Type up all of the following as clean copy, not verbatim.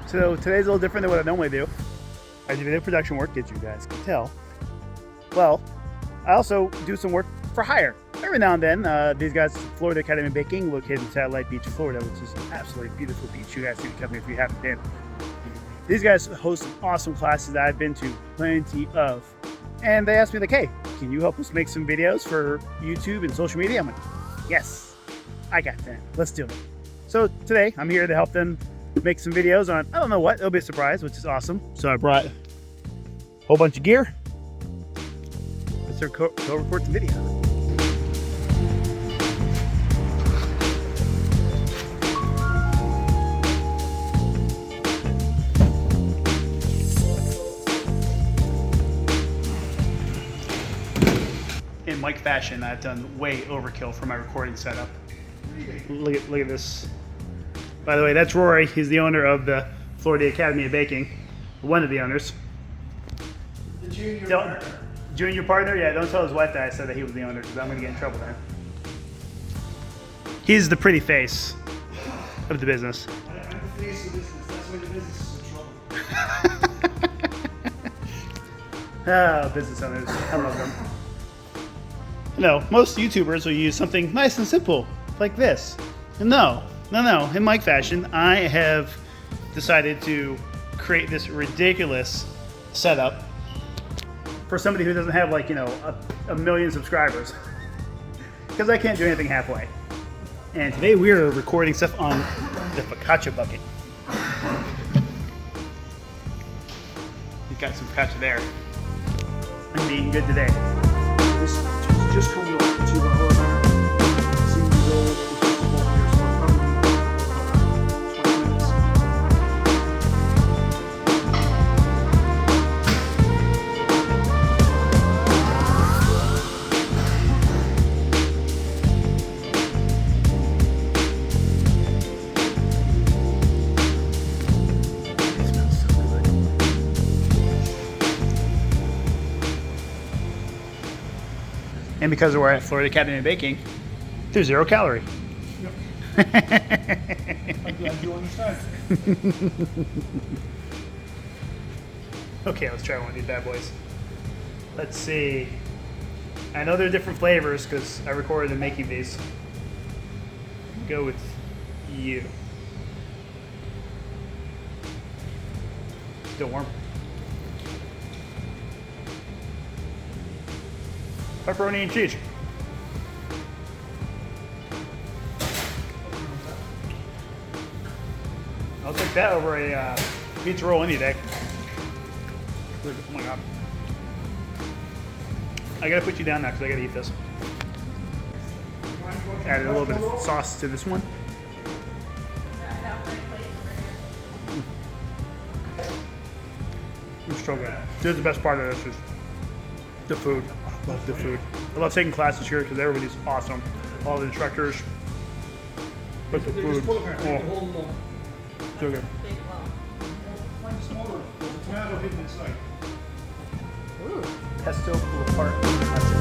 So today's a little different than what I normally do. I do video production work, as you guys can tell. Well, I also do some work for hire. Every now and then, these guys, Florida Academy of Baking, located in Satellite Beach, Florida, which is an absolutely beautiful beach. You guys need to come here if you haven't been. These guys host some awesome classes that I've been to plenty of. And they asked me like, hey, can you help us make some videos for YouTube and social media? I'm like, yes, I got that. Let's do it. So today I'm here to help them make some videos on, I don't know what, it'll be a surprise, which is awesome. So I brought a whole bunch of gear. Let's go record the video. In Mike fashion, I've done way overkill for my recording setup. Look at this. By the way, that's Rory. He's the owner of the Florida Academy of Baking. One of the owners. The junior partner. Junior partner? Yeah, don't tell his wife that I said that he was the owner because I'm going to get in trouble then. He's the pretty face of the business. I'm the face of the business. That's why the business is in trouble. Oh, business owners. I love them. You know, most YouTubers will use something nice and simple like this. And no. In Mike fashion, I have decided to create this ridiculous setup for somebody who doesn't have like, you know, a million subscribers. Because I can't do anything halfway. And today we are recording stuff on the focaccia bucket. We've got some focaccia there. I'm eating good today. This is just coming up to our seeing the goal. And because we're at Florida Academy of Baking, there's 0 calorie. Yep. I'm glad you understand. Okay, let's try one of these bad boys. Let's see. I know they're different flavors because I recorded them making these. Go with you. Still warm. Pepperoni and cheese. I'll take that over a pizza roll any day. Oh my god. I gotta put you down now because I gotta eat this. Added a little bit of sauce to this one. It's so good. This is the best part of this is the food. I love the food. I love taking classes here because everybody's awesome. All the instructors. But the food. Oh, so good. Mine's smaller. There's a tomato hidden inside. Ooh. Pesto pulled apart. That's it.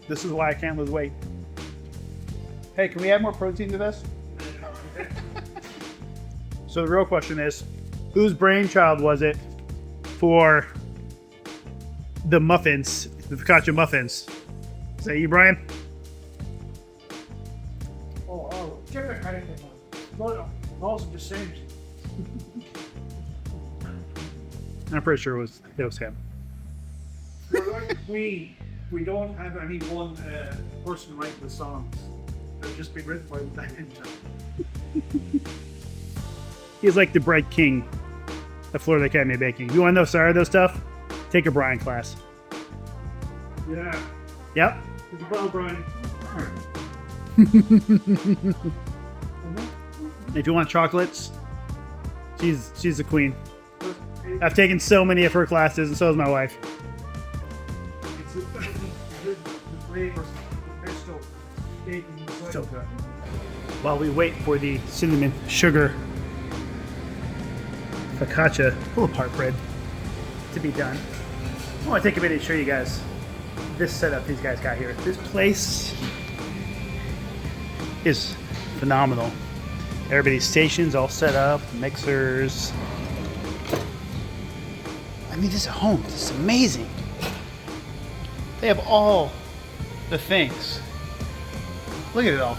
This is why I can't lose weight. Hey, can we add more protein to this? So the real question is, whose brainchild was it for the muffins, the focaccia muffins? Is that you, Brian? Oh, give it credit to that. Those are the same. I'm pretty sure it was him. We don't have any one person writing the songs. They've just been written by the band. He's like the bread king of Florida Academy of Baking. You want to know sourdough stuff? Take a Brian class. Yeah. Yep. It's well, Brian. If you want chocolates, she's the queen. I've taken so many of her classes, and so has my wife. It's the flavors, the pesto, baking, So good. while we wait for the cinnamon sugar focaccia pull apart bread to be done, I want to take a minute and show you guys this setup these guys got here. This place is phenomenal. Everybody's stations all set up, mixers. I mean, this is a home. This is amazing. They have all the things. Look at it all.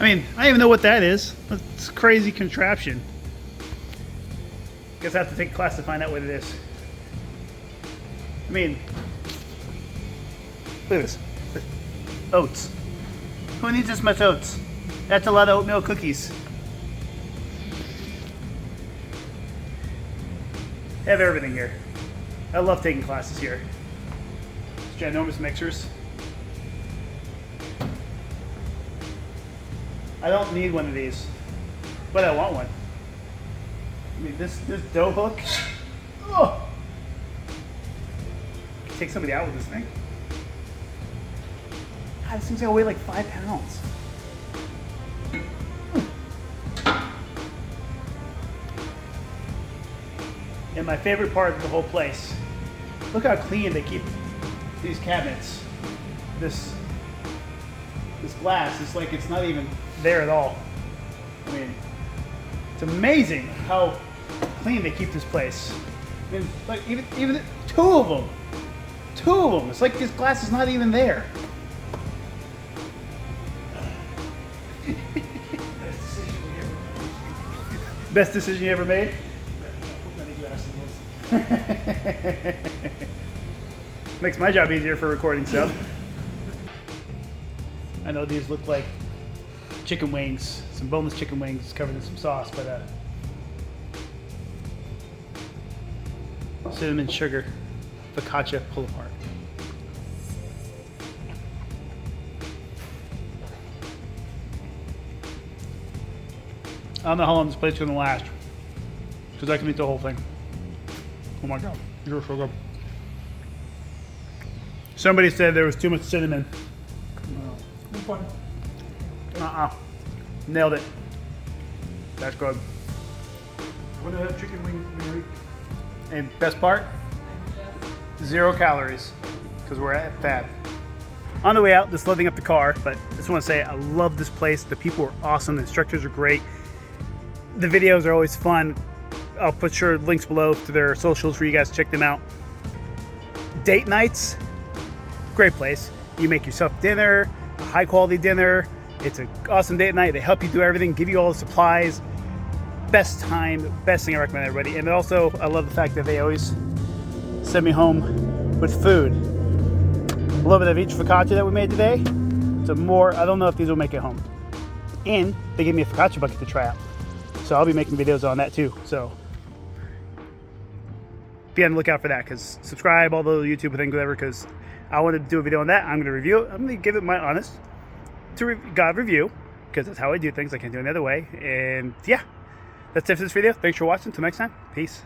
I mean, I don't even know what that is. It's a crazy contraption. Guess I have to take a class to find out what it is. I mean, look at this. Oats. Who needs this much oats? That's a lot of oatmeal cookies. They have everything here. I love taking classes here. It's ginormous mixers. I don't need one of these, but I want one. I mean, this dough hook. Oh! Take somebody out with this thing. God, this thing's gonna weigh like 5 pounds. And my favorite part of the whole place, look how clean they keep these cabinets. This glass is like it's not even there at all. I mean, it's amazing how clean they keep this place. I mean, like even two of them. It's like this glass is not even there. Best decision you ever made? Makes my job easier for recording stuff. I know these look like chicken wings, some boneless chicken wings covered in some sauce, but cinnamon sugar focaccia pull apart. I don't know how long this plate's gonna last, because I can eat the whole thing. Oh my god, you're so good. Somebody said there was too much cinnamon. No, fine. Nailed it. That's good. What do I have chicken wing, Mary? And best part? 0 calories, because we're at Fab. On the way out, just loading up the car, but I just want to say I love this place. The people are awesome. The instructors are great. The videos are always fun. I'll put sure links below to their socials for you guys to check them out. Date nights, great place. You make yourself dinner, a high quality dinner. It's an awesome date night. They help you do everything, give you all the supplies. Best time, best thing I recommend everybody. And also, I love the fact that they always send me home with food. A little bit of each focaccia that we made today. So more, I don't know if these will make it home. And they gave me a focaccia bucket to try out. So I'll be making videos on that too. So be on the lookout for that, because subscribe, all the YouTube things, whatever, because I want to do a video on that. I'm going to review it. I'm going to give it my honest God review, because that's how I do things. I can't do it any other way. And yeah, that's it for this video. Thanks for watching. Until next time, peace.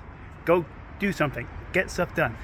Go do something. Get stuff done.